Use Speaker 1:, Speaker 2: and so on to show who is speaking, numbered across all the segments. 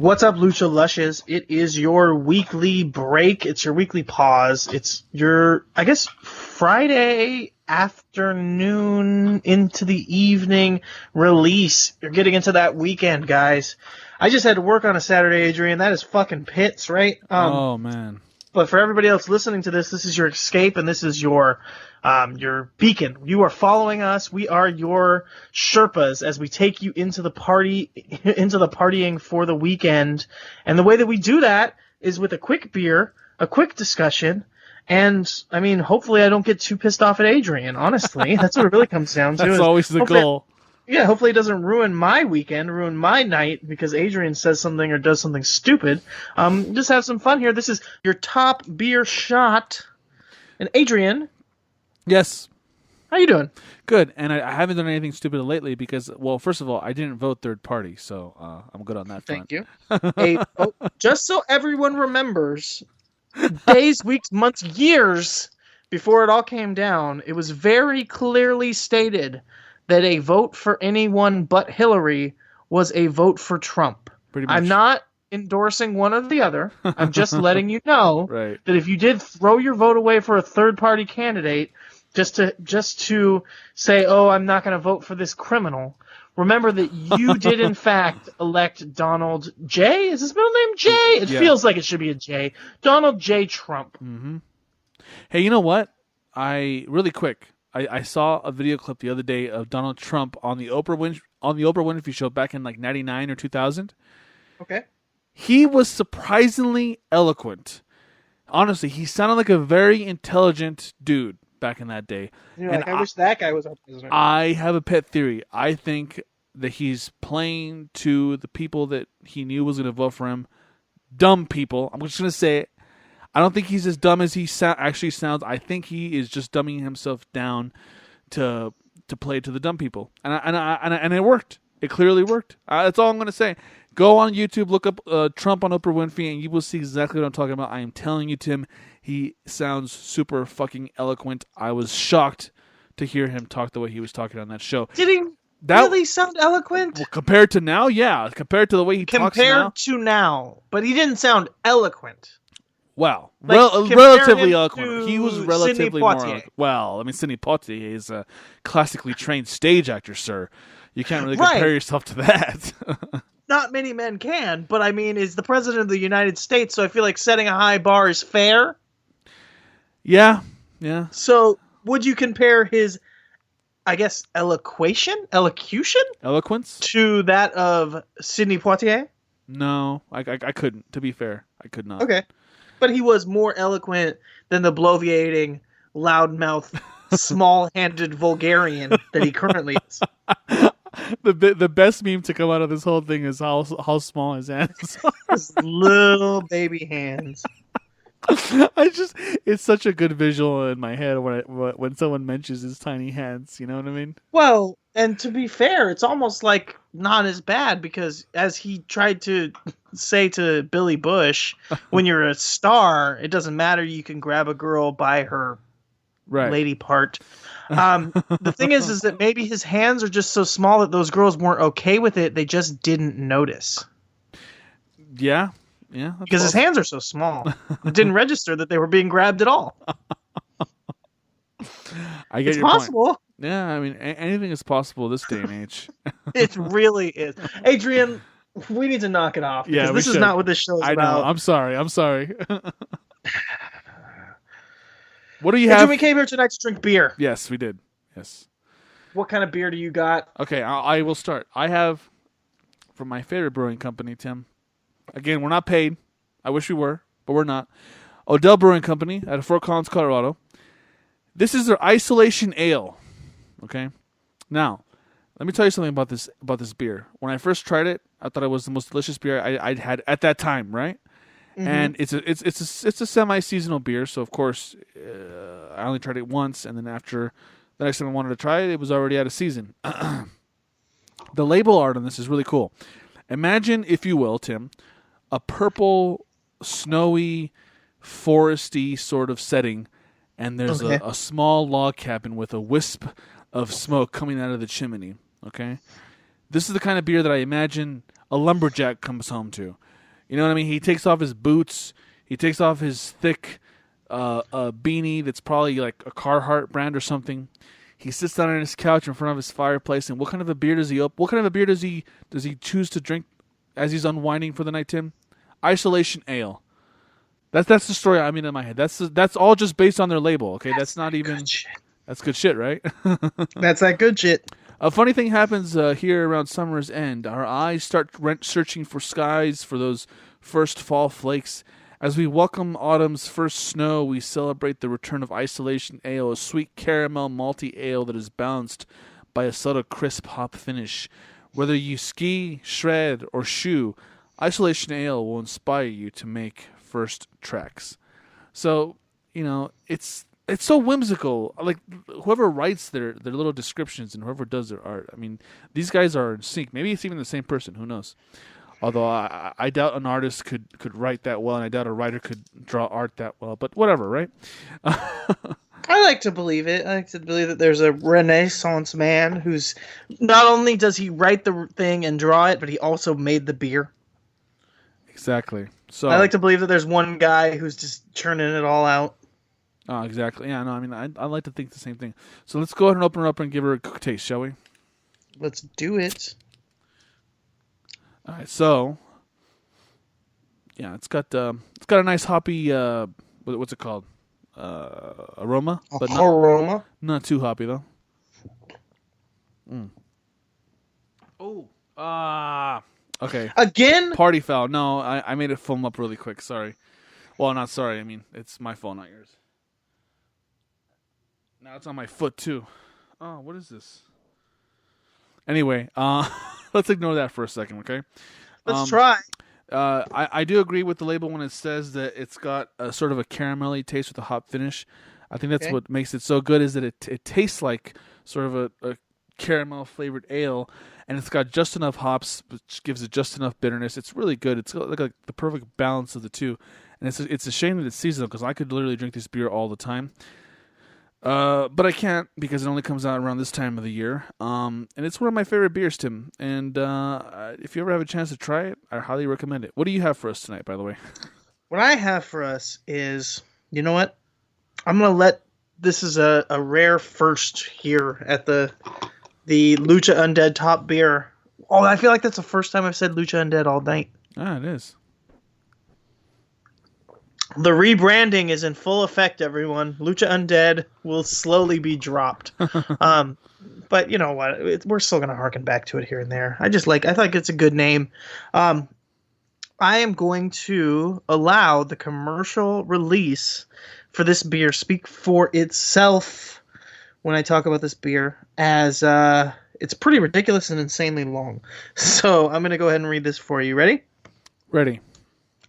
Speaker 1: What's up, Lucha Lushes? It is your weekly break. It's your weekly pause. It's your, I guess, Friday afternoon into the evening release. You're getting into that weekend, guys. I just had to work on a Saturday, Adrian. That is fucking pits, right?
Speaker 2: Oh, man.
Speaker 1: But for everybody else listening to this is your escape, and this is your beacon. You are following us. We are your Sherpas as we take you into the partying for the weekend. And the way that we do that is with a quick beer, a quick discussion, and I mean, hopefully I don't get too pissed off at Adrian. Honestly, that's what it really comes down to.
Speaker 2: That's always the goal.
Speaker 1: Yeah, hopefully it doesn't ruin my weekend, ruin my night, because Adrian says something or does something stupid. Just have some fun here. This is your top beer shot. And Adrian.
Speaker 2: Yes.
Speaker 1: How you doing?
Speaker 2: Good. And I haven't done anything stupid lately because, well, first of all, I didn't vote third party, so I'm good on that front.
Speaker 1: Thank you. Just so everyone remembers, days, weeks, months, years before it all came down, it was very clearly stated that a vote for anyone but Hillary was a vote for Trump.
Speaker 2: Pretty much.
Speaker 1: I'm not endorsing one or the other. I'm just letting you know that if you did throw your vote away for a third-party candidate just to say, oh, I'm not going to vote for this criminal, remember that you did, in fact, elect Donald J. Is his middle name J? It feels like it should be a J. Donald J. Trump.
Speaker 2: Mm-hmm. Hey, you know what? Really quick. I saw a video clip the other day of Donald Trump on the Oprah Winfrey Show back in like 99 or 2000.
Speaker 1: Okay.
Speaker 2: He was surprisingly eloquent. Honestly, he sounded like a very intelligent dude back in that day.
Speaker 1: I wish that guy was our president.
Speaker 2: I have a pet theory. I think that he's playing to the people that he knew was going to vote for him. Dumb people. I'm just going to say it. I don't think he's as dumb as he actually sounds. I think he is just dumbing himself down to play to the dumb people, and it worked. It clearly worked. That's all I'm going to say. Go on YouTube, look up Trump on Oprah Winfrey, and you will see exactly what I'm talking about. I am telling you, Tim, he sounds super fucking eloquent. I was shocked to hear him talk the way he was talking on that show.
Speaker 1: Did he really sound eloquent?
Speaker 2: Well, compared to now, yeah. Compared to the way he talks now.
Speaker 1: Compared to now, but he didn't sound eloquent.
Speaker 2: Well,
Speaker 1: like,
Speaker 2: relatively eloquent. He was relatively more eloquent. Well, I mean, Sidney Poitier is a classically trained stage actor, sir. You can't really compare yourself to that.
Speaker 1: Not many men can, but I mean, is the president of the United States, so I feel like setting a high bar is fair.
Speaker 2: Yeah.
Speaker 1: So, would you compare his, I guess, elocution to that of Sidney Poitier?
Speaker 2: No, I couldn't. To be fair, I could not.
Speaker 1: Okay. But he was more eloquent than the bloviating, loudmouth, small-handed vulgarian that he currently is.
Speaker 2: The best meme to come out of this whole thing is how small his hands are.
Speaker 1: His little baby hands.
Speaker 2: It's such a good visual in my head when someone mentions his tiny hands. You know what I mean?
Speaker 1: Well, and to be fair, it's almost like not as bad because as he tried to say to Billy Bush, when you're a star, it doesn't matter. You can grab a girl by her lady part. The thing is that maybe his hands are just so small that those girls weren't okay with it. They just didn't notice.
Speaker 2: Yeah.
Speaker 1: Because his hands are so small. It didn't register that they were being grabbed at all.
Speaker 2: I get
Speaker 1: it's
Speaker 2: your
Speaker 1: possible.
Speaker 2: Point. Yeah, I mean, anything is possible this day and age.
Speaker 1: It really is. Adrian, we need to knock it off. Because this is not what this show is about.
Speaker 2: I know. I'm sorry. What do you have?
Speaker 1: We came here tonight to drink beer.
Speaker 2: Yes, we did. Yes.
Speaker 1: What kind of beer do you got?
Speaker 2: Okay, I will start. I have, from my favorite brewing company, Tim. Again, we're not paid. I wish we were, but we're not. Odell Brewing Company out of Fort Collins, Colorado. This is their Isolation Ale. Okay? Now, let me tell you something about this beer. When I first tried it, I thought it was the most delicious beer I'd had at that time, right? Mm-hmm. And it's a semi-seasonal beer, so of course I only tried it once, and then after the next time I wanted to try it, it was already out of season. The label art on this is really cool. Imagine, if you will, Tim, a purple, snowy, foresty sort of setting, and there's a small log cabin with a wisp of smoke coming out of the chimney. Okay, this is the kind of beer that I imagine a lumberjack comes home to. You know what I mean? He takes off his boots. He takes off his thick beanie that's probably like a Carhartt brand or something. He sits down on his couch in front of his fireplace. And what kind of a beer does he open? What kind of a beer does he choose to drink as he's unwinding for the night, Tim? Isolation Ale. That's the story I'm in my head. That's all just based on their label. Okay, that's not even. That's good shit, right?
Speaker 1: That's that good shit.
Speaker 2: A funny thing happens here around summer's end. Our eyes start searching for skies for those first fall flakes. As we welcome autumn's first snow, we celebrate the return of Isolation Ale, a sweet caramel malty ale that is balanced by a subtle crisp hop finish. Whether you ski, shred, or shoe, Isolation Ale will inspire you to make first tracks. So, it's so whimsical. Like, whoever writes their little descriptions and whoever does their art, I mean, these guys are in sync. Maybe it's even the same person. Who knows? Although I doubt an artist could write that well, and I doubt a writer could draw art that well. But whatever, right?
Speaker 1: I like to believe it. I like to believe that there's a Renaissance man who's not only does he write the thing and draw it, but he also made the beer.
Speaker 2: Exactly. So
Speaker 1: I like to believe that there's one guy who's just churning it all out.
Speaker 2: Oh, exactly. Yeah, no, I mean, I like to think the same thing. So let's go ahead and open her up and give her a quick taste, shall we?
Speaker 1: Let's do it.
Speaker 2: All right, so yeah, it's got a nice hoppy what's it called? Aroma, but
Speaker 1: aroma.
Speaker 2: Not too hoppy though. Oh, okay.
Speaker 1: Again?
Speaker 2: Party foul. No, I made it foam up really quick. Sorry. Well, not sorry. I mean, it's my fault, not yours. Now it's on my foot too. Oh, what is this? Anyway, let's ignore that for a second, okay?
Speaker 1: Let's try.
Speaker 2: I do agree with the label when it says that it's got a sort of a caramelly taste with a hop finish. I think that's what makes it so good is that it tastes like sort of a caramel flavored ale, and it's got just enough hops, which gives it just enough bitterness. It's really good. It's got like the perfect balance of the two, and it's a shame that it's seasonal because I could literally drink this beer all the time. But I can't because it only comes out around this time of the year. And it's one of my favorite beers, Tim. And if you ever have a chance to try it, I highly recommend it. What do you have for us tonight, by the way?
Speaker 1: What I have for us is, you know what? I'm gonna this is a rare first here at the Lucha Undead Top Beer. Oh, I feel like that's the first time I've said Lucha Undead all night.
Speaker 2: Ah, it is.
Speaker 1: The rebranding is in full effect, everyone. Lucha Undead will slowly be dropped. But you know what? We're still going to harken back to it here and there. I think it's a good name. I am going to allow the commercial release for this beer speak for itself when I talk about this beer, as it's pretty ridiculous and insanely long. So I'm going to go ahead and read this for you. Ready?
Speaker 2: Ready.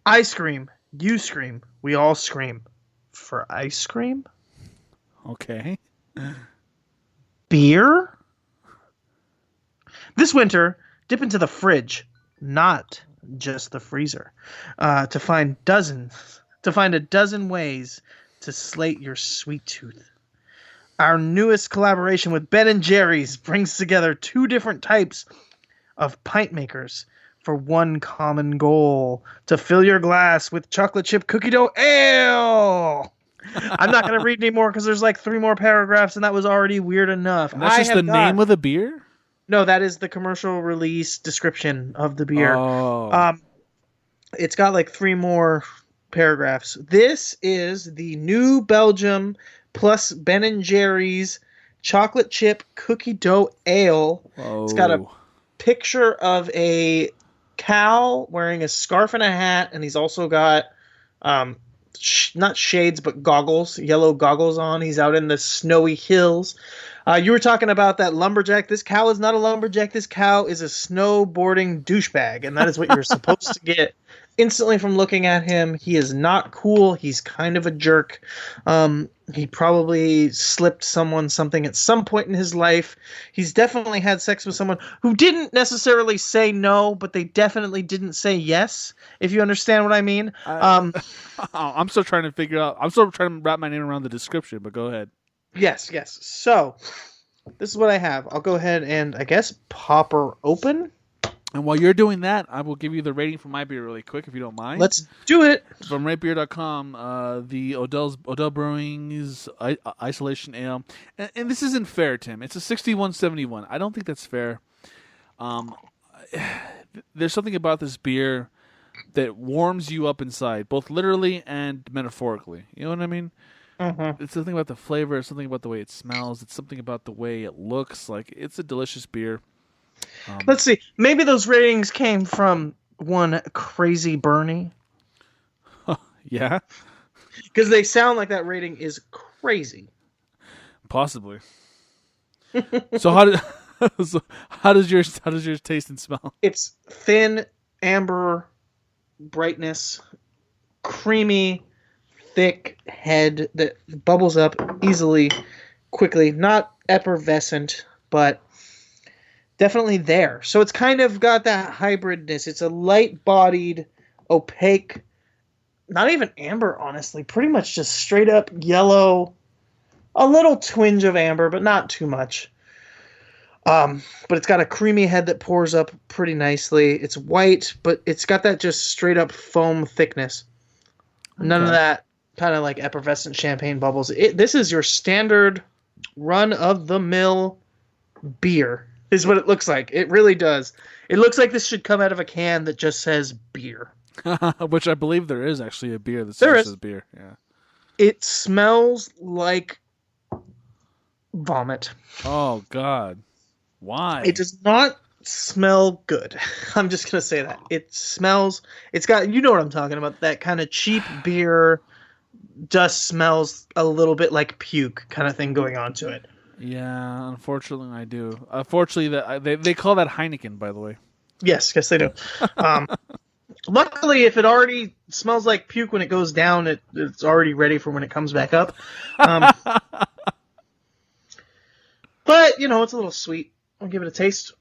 Speaker 1: I scream. You scream. We all scream. For ice cream?
Speaker 2: Okay.
Speaker 1: Beer? This winter, dip into the fridge, not just the freezer, to find a dozen ways to slate your sweet tooth. Our newest collaboration with Ben & Jerry's brings together two different types of pint makers for one common goal: to fill your glass with chocolate chip cookie dough ale. I'm not going to read anymore because there's like 3 more paragraphs, and that was already weird enough.
Speaker 2: And that's just the name of the beer?
Speaker 1: No, that is the commercial release description of the beer.
Speaker 2: Oh.
Speaker 1: It's got like 3 more paragraphs. This is the New Belgium plus Ben & Jerry's chocolate chip cookie dough ale.
Speaker 2: Oh.
Speaker 1: It's got a picture of a cow wearing a scarf and a hat, and he's also got not shades but goggles, yellow goggles on. He's out in the snowy hills. You were talking about that lumberjack. This cow is not a lumberjack. This cow is a snowboarding douchebag, and that is what you're supposed to get instantly from looking at him. He is not cool. He's kind of a jerk. He probably slipped someone something at some point in his life. He's definitely had sex with someone who didn't necessarily say no, but they definitely didn't say yes, if you understand what I mean.
Speaker 2: I'm still trying to figure out. I'm still trying to wrap my name around the description, but go ahead.
Speaker 1: Yes. So, this is what I have. I'll go ahead and, I guess, pop her open.
Speaker 2: And while you're doing that, I will give you the rating for my beer really quick, if you don't mind.
Speaker 1: Let's do it.
Speaker 2: From ratebeer.com, the Odell Brewing's Isolation Ale. And this isn't fair, Tim. It's a 61.71. I don't think that's fair. There's something about this beer that warms you up inside, both literally and metaphorically. You know what I mean?
Speaker 1: Mm-hmm.
Speaker 2: It's something about the flavor, it's something about the way it smells, it's something about the way it looks. Like, it's a delicious beer.
Speaker 1: Let's see. Maybe those ratings came from one Crazy Bernie.
Speaker 2: Yeah?
Speaker 1: Because they sound like that rating is crazy.
Speaker 2: Possibly. So how does yours taste and smell?
Speaker 1: It's thin, amber brightness, creamy, thick head that bubbles up easily, quickly. Not effervescent, but definitely there. So it's kind of got that hybridness. It's a light-bodied, opaque, not even amber, honestly. Pretty much just straight up yellow. A little twinge of amber, but not too much. But it's got a creamy head that pours up pretty nicely. It's white, but it's got that just straight up foam thickness. None of that kind of like effervescent champagne bubbles. This is your standard run-of-the-mill beer, is what it looks like. It really does. It looks like this should come out of a can that just says beer.
Speaker 2: Which I believe there is actually a beer that says beer. Yeah.
Speaker 1: It smells like vomit.
Speaker 2: Oh, God. Why?
Speaker 1: It does not smell good. I'm just going to say that. It's got, you know what I'm talking about, that kind of cheap beer, just smells a little bit like puke kind of thing going on to it.
Speaker 2: Yeah, unfortunately I do. Unfortunately, they call that Heineken, by the way.
Speaker 1: Yes, they do. Luckily, if it already smells like puke when it goes down, it's already ready for when it comes back up. But, it's a little sweet. I'll give it a taste.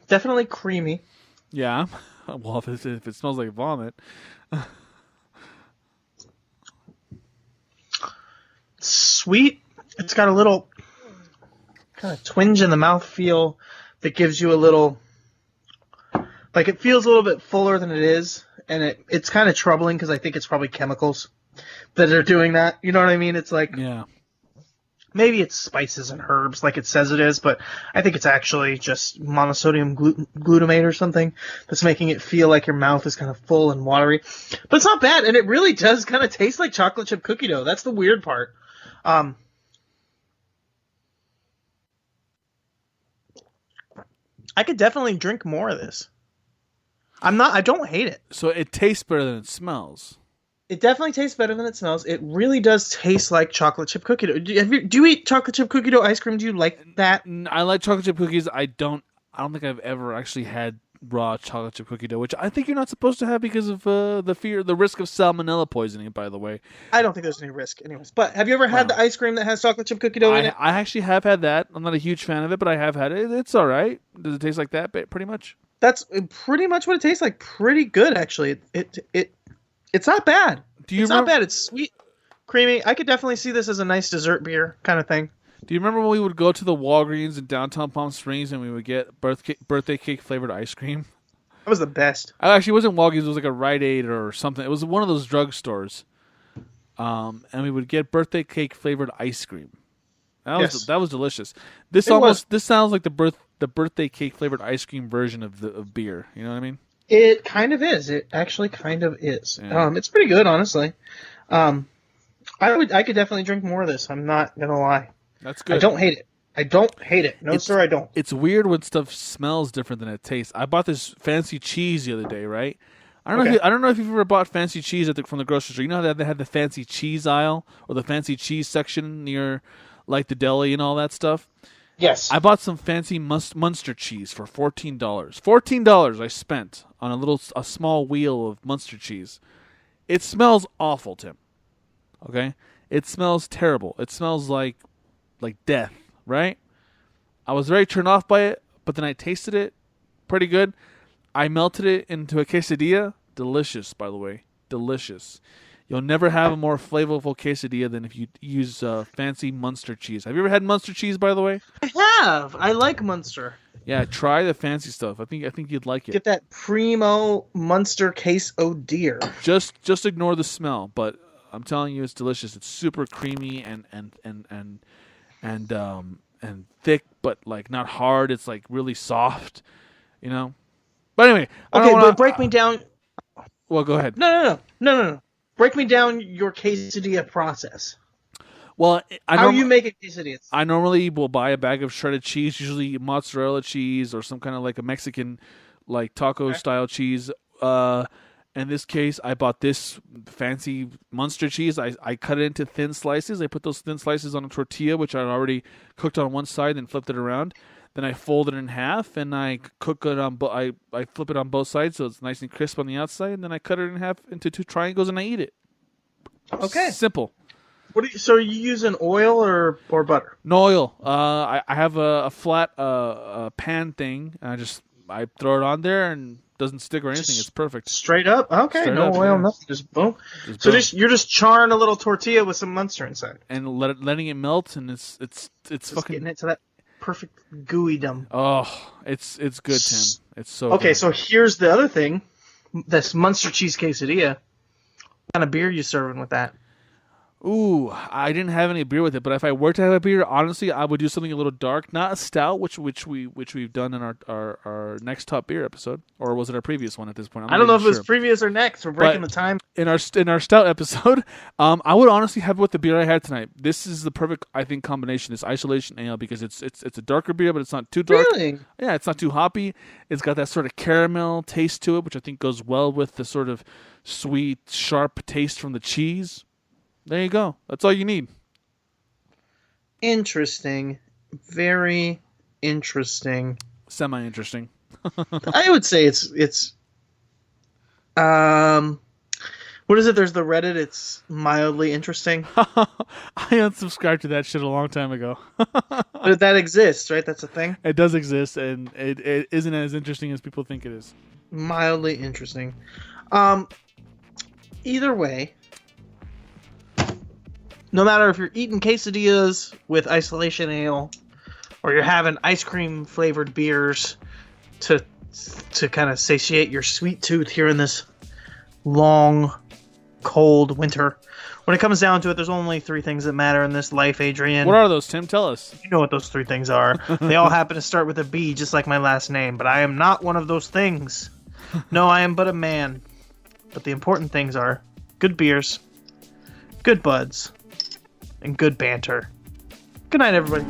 Speaker 1: Definitely creamy.
Speaker 2: Yeah. Well, if it smells like vomit.
Speaker 1: Sweet. It's got a little kind of twinge in the mouthfeel that gives you a little, like, it feels a little bit fuller than it is, and it's kind of troubling because I think it's probably chemicals that are doing that. You know what I mean? It's like,
Speaker 2: yeah,
Speaker 1: maybe it's spices and herbs like it says it is, but I think it's actually just monosodium glutamate or something that's making it feel like your mouth is kind of full and watery. But it's not bad, and it really does kind of taste like chocolate chip cookie dough. That's the weird part. I could definitely drink more of this. I don't hate it.
Speaker 2: So it tastes better than it smells.
Speaker 1: It definitely tastes better than it smells. It really does taste like chocolate chip cookie dough. Do you eat chocolate chip cookie dough ice cream? Do you like that?
Speaker 2: I like chocolate chip cookies. I don't think I've ever actually had raw chocolate chip cookie dough, which I think you're not supposed to have because of the risk of salmonella poisoning, by the way.
Speaker 1: I don't think there's any risk anyways. But have you ever had the ice cream that has chocolate chip cookie dough in it?
Speaker 2: I actually have had that. I'm not a huge fan of it, but I have had it. It's all right. Does it taste like that? Pretty much.
Speaker 1: That's pretty much what it tastes like. Pretty good, actually. It's not bad. Not bad. It's sweet, creamy. I could definitely see this as a nice dessert beer kind of thing.
Speaker 2: Do you remember when we would go to the Walgreens in downtown Palm Springs and we would get birthday cake flavored ice cream?
Speaker 1: That was the best.
Speaker 2: Actually, it wasn't Walgreens. It was like a Rite Aid or something. It was one of those drugstores. And we would get birthday cake flavored ice cream. That was delicious. This sounds like the birthday cake flavored ice cream version of beer. You know what I mean?
Speaker 1: It kind of is. It actually kind of is. Yeah. It's pretty good, honestly. I could definitely drink more of this. I'm not gonna lie.
Speaker 2: That's good.
Speaker 1: I don't hate it. No, sir, I don't.
Speaker 2: It's weird when stuff smells different than it tastes. I bought this fancy cheese the other day, right? I don't know if you've ever bought fancy cheese from the grocery store. You know how they had the fancy cheese aisle or the fancy cheese section near, like, the deli and all that stuff.
Speaker 1: Yes.
Speaker 2: I bought some fancy Munster cheese for $14. $14 I spent on a small wheel of Munster cheese. It smells awful, Tim. Okay? It smells terrible. It smells like death, right? I was very turned off by it, but then I tasted it. Pretty good. I melted it into a quesadilla. Delicious, by the way. Delicious. You'll never have a more flavorful quesadilla than if you use fancy Munster cheese. Have you ever had Munster cheese, by the way?
Speaker 1: I have. I like Munster.
Speaker 2: Yeah, try the fancy stuff. I think you'd like it.
Speaker 1: Get that primo Munster case oh dear.
Speaker 2: Just ignore the smell, but I'm telling you, it's delicious. It's super creamy and thick, but like not hard. It's like really soft, you know. But anyway,
Speaker 1: but break me down.
Speaker 2: Well, go ahead.
Speaker 1: No. Break me down your quesadilla process.
Speaker 2: Well,
Speaker 1: how you make a quesadilla?
Speaker 2: I normally will buy a bag of shredded cheese, usually mozzarella cheese or some kind of like a Mexican, like taco style cheese. In this case, I bought this fancy Munster cheese. I cut it into thin slices. I put those thin slices on a tortilla, which I had already cooked on one side, and flipped it around. Then I fold it in half, and I cook it on. I flip it on both sides, so it's nice and crisp on the outside. And then I cut it in half into 2 triangles, and I eat it.
Speaker 1: Okay,
Speaker 2: simple.
Speaker 1: So are you using oil or butter?
Speaker 2: No oil. I have a flat pan thing, and I throw it on there, and it doesn't stick or anything. It's perfect.
Speaker 1: Straight up. Okay, straight no up, oil, nothing. Just boom. You're just charring a little tortilla with some Munster inside,
Speaker 2: and letting it melt, and it's fucking
Speaker 1: getting it to that perfect gooey-dom.
Speaker 2: Oh, it's good, Tim. It's so
Speaker 1: okay.
Speaker 2: good.
Speaker 1: So here's the other thing: this Munster cheese quesadilla. What kind of beer you serving with that?
Speaker 2: Ooh, I didn't have any beer with it, but if I were to have a beer, honestly, I would do something a little dark, not a stout, which we've done in our next top beer episode, or was it our previous one at this point?
Speaker 1: I don't know if it was previous or next. We're breaking the time.
Speaker 2: In our stout episode, I would honestly have it with the beer I had tonight. This is the perfect, I think, combination. This isolation ale, because it's a darker beer, but it's not too dark.
Speaker 1: Really?
Speaker 2: Yeah, it's not too hoppy. It's got that sort of caramel taste to it, which I think goes well with the sort of sweet, sharp taste from the cheese. There you go. That's all you need.
Speaker 1: Interesting. Very interesting.
Speaker 2: Semi-interesting.
Speaker 1: I would say it's what is it? There's the Reddit. It's mildly interesting.
Speaker 2: I unsubscribed to that shit a long time ago.
Speaker 1: But that exists, right? That's a thing?
Speaker 2: It does exist, and it isn't as interesting as people think it is.
Speaker 1: Mildly interesting. Either way, no matter if you're eating quesadillas with isolation ale or you're having ice cream flavored beers to kind of satiate your sweet tooth here in this long, cold winter, when it comes down to it, there's only 3 things that matter in this life, Adrian.
Speaker 2: What are those, Tim? Tell us.
Speaker 1: You know what those 3 things are. They all happen to start with a B, just like my last name, but I am not one of those things. No, I am but a man. But the important things are good beers, good buds, and good banter. Good night, everybody.